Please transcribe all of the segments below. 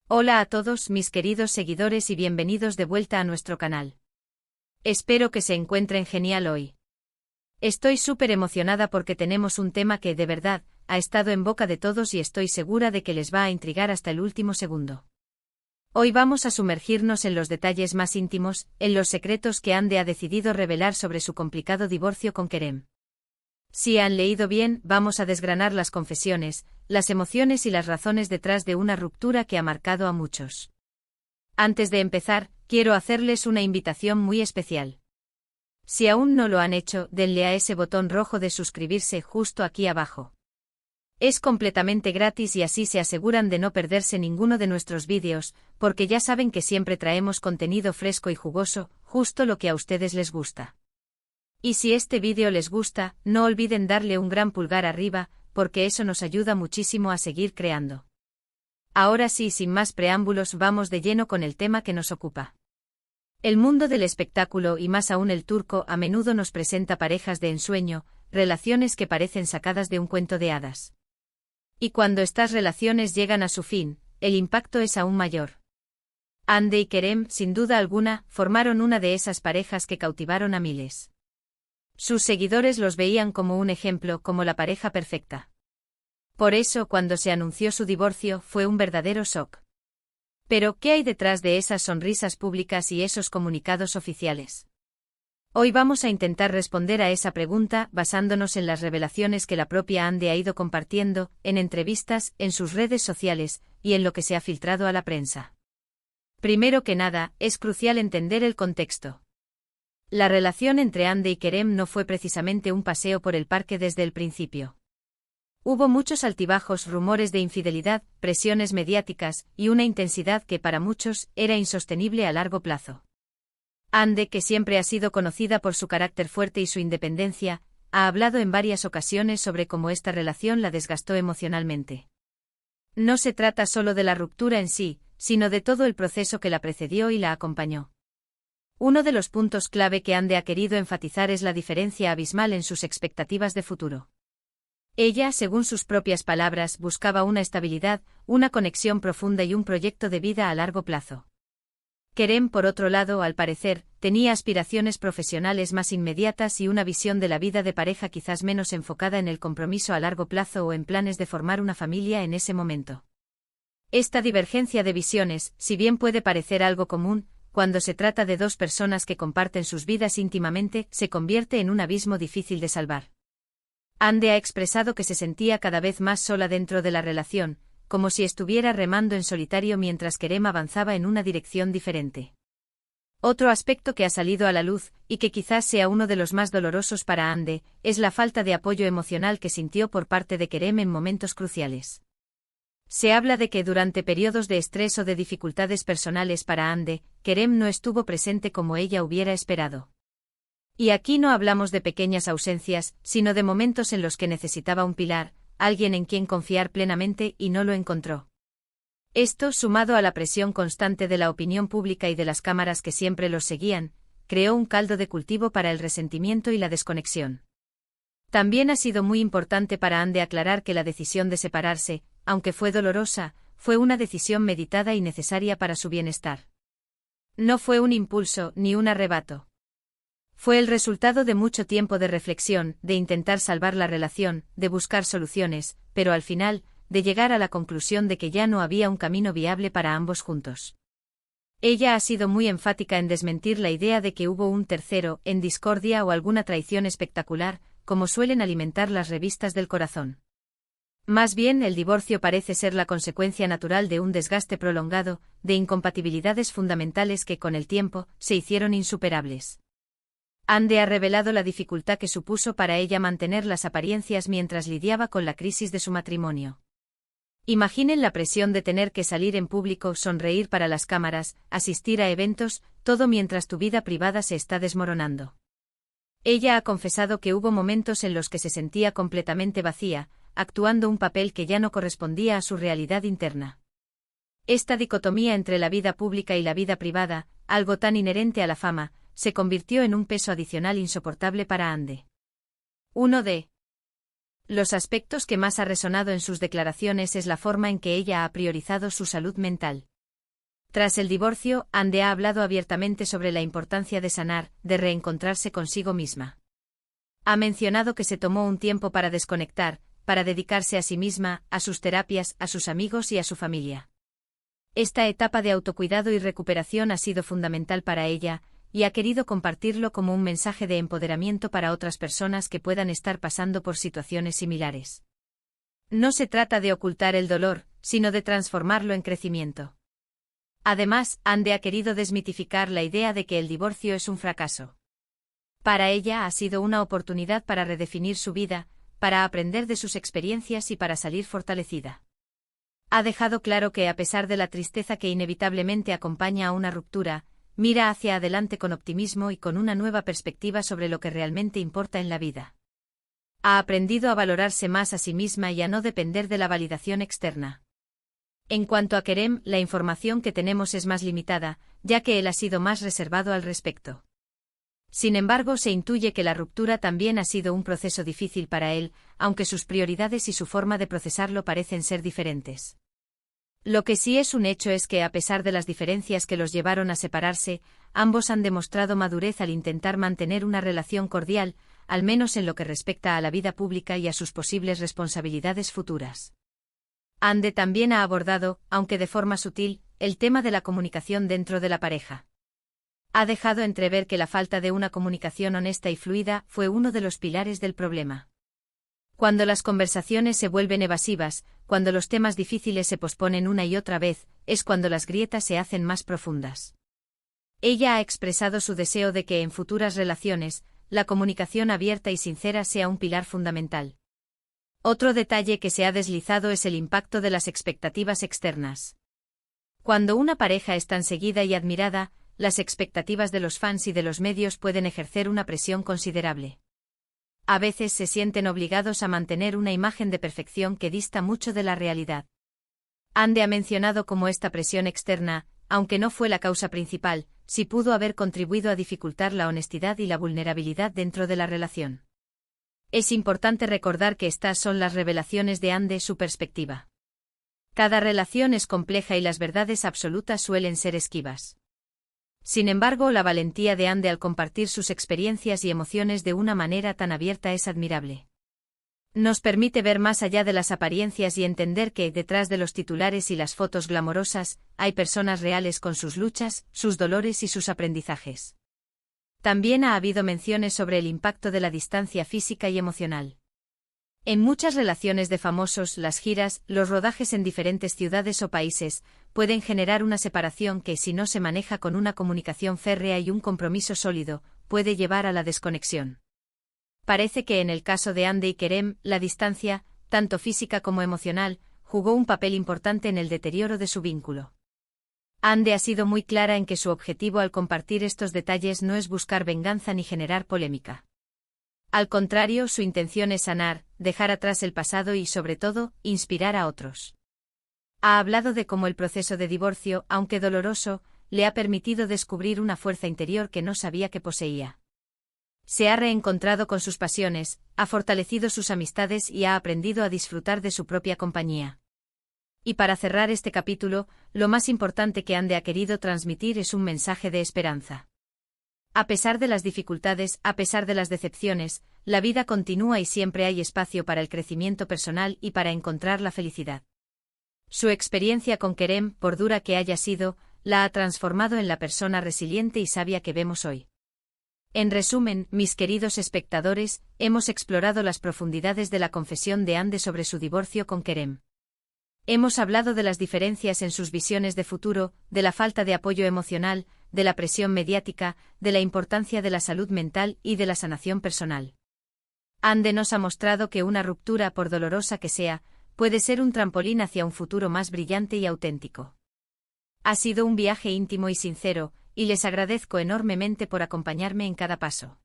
Hola a todos mis queridos seguidores y bienvenidos de vuelta a nuestro canal. Espero que se encuentren genial hoy. Estoy súper emocionada porque tenemos un tema que, de verdad, ha estado en boca de todos y estoy segura de que les va a intrigar hasta el último segundo. Hoy vamos a sumergirnos en los detalles más íntimos, en los secretos que Hande ha decidido revelar sobre su complicado divorcio con Kerem. Si han leído bien, vamos a desgranar las confesiones, las emociones y las razones detrás de una ruptura que ha marcado a muchos. Antes de empezar, quiero hacerles una invitación muy especial. Si aún no lo han hecho, denle a ese botón rojo de suscribirse justo aquí abajo. Es completamente gratis y así se aseguran de no perderse ninguno de nuestros vídeos, porque ya saben que siempre traemos contenido fresco y jugoso, justo lo que a ustedes les gusta. Y si este vídeo les gusta, no olviden darle un gran pulgar arriba, porque eso nos ayuda muchísimo a seguir creando. Ahora sí, sin más preámbulos, vamos de lleno con el tema que nos ocupa. El mundo del espectáculo y más aún el turco a menudo nos presenta parejas de ensueño, relaciones que parecen sacadas de un cuento de hadas. Y cuando estas relaciones llegan a su fin, el impacto es aún mayor. Hande y Kerem, sin duda alguna, formaron una de esas parejas que cautivaron a miles. Sus seguidores los veían como un ejemplo, como la pareja perfecta. Por eso, cuando se anunció su divorcio, fue un verdadero shock. Pero, ¿qué hay detrás de esas sonrisas públicas y esos comunicados oficiales? Hoy vamos a intentar responder a esa pregunta basándonos en las revelaciones que la propia Hande ha ido compartiendo, en entrevistas, en sus redes sociales, y en lo que se ha filtrado a la prensa. Primero que nada, es crucial entender el contexto. La relación entre Hande y Kerem no fue precisamente un paseo por el parque desde el principio. Hubo muchos altibajos, rumores de infidelidad, presiones mediáticas, y una intensidad que para muchos era insostenible a largo plazo. Hande, que siempre ha sido conocida por su carácter fuerte y su independencia, ha hablado en varias ocasiones sobre cómo esta relación la desgastó emocionalmente. No se trata solo de la ruptura en sí, sino de todo el proceso que la precedió y la acompañó. Uno de los puntos clave que Hande ha querido enfatizar es la diferencia abismal en sus expectativas de futuro. Ella, según sus propias palabras, buscaba una estabilidad, una conexión profunda y un proyecto de vida a largo plazo. Kerem, por otro lado, al parecer, tenía aspiraciones profesionales más inmediatas y una visión de la vida de pareja quizás menos enfocada en el compromiso a largo plazo o en planes de formar una familia en ese momento. Esta divergencia de visiones, si bien puede parecer algo común, cuando se trata de dos personas que comparten sus vidas íntimamente, se convierte en un abismo difícil de salvar. Hande ha expresado que se sentía cada vez más sola dentro de la relación, como si estuviera remando en solitario mientras Kerem avanzaba en una dirección diferente. Otro aspecto que ha salido a la luz, y que quizás sea uno de los más dolorosos para Hande, es la falta de apoyo emocional que sintió por parte de Kerem en momentos cruciales. Se habla de que durante periodos de estrés o de dificultades personales para Hande, Kerem no estuvo presente como ella hubiera esperado. Y aquí no hablamos de pequeñas ausencias, sino de momentos en los que necesitaba un pilar, alguien en quien confiar plenamente y no lo encontró. Esto, sumado a la presión constante de la opinión pública y de las cámaras que siempre los seguían, creó un caldo de cultivo para el resentimiento y la desconexión. También ha sido muy importante para Hande aclarar que la decisión de separarse, aunque fue dolorosa, fue una decisión meditada y necesaria para su bienestar. No fue un impulso ni un arrebato. Fue el resultado de mucho tiempo de reflexión, de intentar salvar la relación, de buscar soluciones, pero al final, de llegar a la conclusión de que ya no había un camino viable para ambos juntos. Ella ha sido muy enfática en desmentir la idea de que hubo un tercero, en discordia o alguna traición espectacular, como suelen alimentar las revistas del corazón. Más bien, el divorcio parece ser la consecuencia natural de un desgaste prolongado, de incompatibilidades fundamentales que con el tiempo, se hicieron insuperables. Hande ha revelado la dificultad que supuso para ella mantener las apariencias mientras lidiaba con la crisis de su matrimonio. Imaginen la presión de tener que salir en público, sonreír para las cámaras, asistir a eventos, todo mientras tu vida privada se está desmoronando. Ella ha confesado que hubo momentos en los que se sentía completamente vacía, actuando un papel que ya no correspondía a su realidad interna. Esta dicotomía entre la vida pública y la vida privada, algo tan inherente a la fama, se convirtió en un peso adicional insoportable para Hande. Uno de los aspectos que más ha resonado en sus declaraciones es la forma en que ella ha priorizado su salud mental. Tras el divorcio, Ande ha hablado abiertamente sobre la importancia de sanar, de reencontrarse consigo misma. Ha mencionado que se tomó un tiempo para desconectar, para dedicarse a sí misma, a sus terapias, a sus amigos y a su familia. Esta etapa de autocuidado y recuperación ha sido fundamental para ella, y ha querido compartirlo como un mensaje de empoderamiento para otras personas que puedan estar pasando por situaciones similares. No se trata de ocultar el dolor, sino de transformarlo en crecimiento. Además, Ande ha querido desmitificar la idea de que el divorcio es un fracaso. Para ella ha sido una oportunidad para redefinir su vida, para aprender de sus experiencias y para salir fortalecida. Ha dejado claro que a pesar de la tristeza que inevitablemente acompaña a una ruptura, mira hacia adelante con optimismo y con una nueva perspectiva sobre lo que realmente importa en la vida. Ha aprendido a valorarse más a sí misma y a no depender de la validación externa. En cuanto a Kerem, la información que tenemos es más limitada, ya que él ha sido más reservado al respecto. Sin embargo, se intuye que la ruptura también ha sido un proceso difícil para él, aunque sus prioridades y su forma de procesarlo parecen ser diferentes. Lo que sí es un hecho es que, a pesar de las diferencias que los llevaron a separarse, ambos han demostrado madurez al intentar mantener una relación cordial, al menos en lo que respecta a la vida pública y a sus posibles responsabilidades futuras. Ande también ha abordado, aunque de forma sutil, el tema de la comunicación dentro de la pareja. Ha dejado entrever que la falta de una comunicación honesta y fluida fue uno de los pilares del problema. Cuando las conversaciones se vuelven evasivas, cuando los temas difíciles se posponen una y otra vez, es cuando las grietas se hacen más profundas. Ella ha expresado su deseo de que en futuras relaciones, la comunicación abierta y sincera sea un pilar fundamental. Otro detalle que se ha deslizado es el impacto de las expectativas externas. Cuando una pareja es tan seguida y admirada, las expectativas de los fans y de los medios pueden ejercer una presión considerable. A veces se sienten obligados a mantener una imagen de perfección que dista mucho de la realidad. Ande ha mencionado cómo esta presión externa, aunque no fue la causa principal, sí pudo haber contribuido a dificultar la honestidad y la vulnerabilidad dentro de la relación. Es importante recordar que estas son las revelaciones de Ande, su perspectiva. Cada relación es compleja y las verdades absolutas suelen ser esquivas. Sin embargo, la valentía de Ande al compartir sus experiencias y emociones de una manera tan abierta es admirable. Nos permite ver más allá de las apariencias y entender que, detrás de los titulares y las fotos glamorosas, hay personas reales con sus luchas, sus dolores y sus aprendizajes. También ha habido menciones sobre el impacto de la distancia física y emocional. En muchas relaciones de famosos, las giras, los rodajes en diferentes ciudades o países, pueden generar una separación que, si no se maneja con una comunicación férrea y un compromiso sólido, puede llevar a la desconexión. Parece que en el caso de Ande y Kerem, la distancia, tanto física como emocional, jugó un papel importante en el deterioro de su vínculo. Ande ha sido muy clara en que su objetivo al compartir estos detalles no es buscar venganza ni generar polémica. Al contrario, su intención es sanar, dejar atrás el pasado y, sobre todo, inspirar a otros. Ha hablado de cómo el proceso de divorcio, aunque doloroso, le ha permitido descubrir una fuerza interior que no sabía que poseía. Se ha reencontrado con sus pasiones, ha fortalecido sus amistades y ha aprendido a disfrutar de su propia compañía. Y para cerrar este capítulo, lo más importante que Ande ha querido transmitir es un mensaje de esperanza. A pesar de las dificultades, a pesar de las decepciones, la vida continúa y siempre hay espacio para el crecimiento personal y para encontrar la felicidad. Su experiencia con Kerem, por dura que haya sido, la ha transformado en la persona resiliente y sabia que vemos hoy. En resumen, mis queridos espectadores, hemos explorado las profundidades de la confesión de Ande sobre su divorcio con Kerem. Hemos hablado de las diferencias en sus visiones de futuro, de la falta de apoyo emocional, de la presión mediática, de la importancia de la salud mental y de la sanación personal. Ande nos ha mostrado que una ruptura, por dolorosa que sea, puede ser un trampolín hacia un futuro más brillante y auténtico. Ha sido un viaje íntimo y sincero, y les agradezco enormemente por acompañarme en cada paso.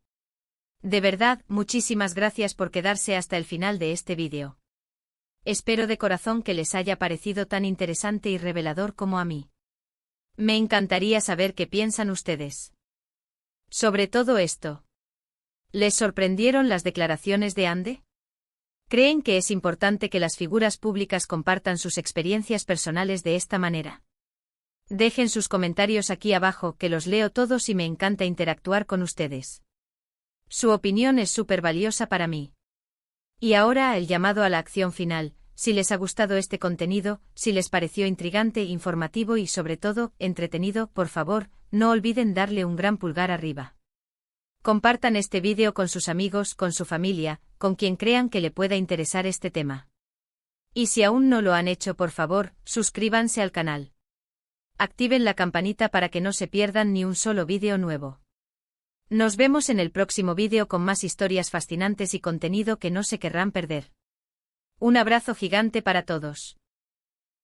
De verdad, muchísimas gracias por quedarse hasta el final de este vídeo. Espero de corazón que les haya parecido tan interesante y revelador como a mí. Me encantaría saber qué piensan ustedes sobre todo esto. ¿Les sorprendieron las declaraciones de Ande? ¿Creen que es importante que las figuras públicas compartan sus experiencias personales de esta manera? Dejen sus comentarios aquí abajo que los leo todos y me encanta interactuar con ustedes. Su opinión es súper valiosa para mí. Y ahora el llamado a la acción final. Si les ha gustado este contenido, si les pareció intrigante, informativo y sobre todo, entretenido, por favor, no olviden darle un gran pulgar arriba. Compartan este vídeo con sus amigos, con su familia, con quien crean que le pueda interesar este tema. Y si aún no lo han hecho, por favor, suscríbanse al canal. Activen la campanita para que no se pierdan ni un solo vídeo nuevo. Nos vemos en el próximo vídeo con más historias fascinantes y contenido que no se querrán perder. Un abrazo gigante para todos.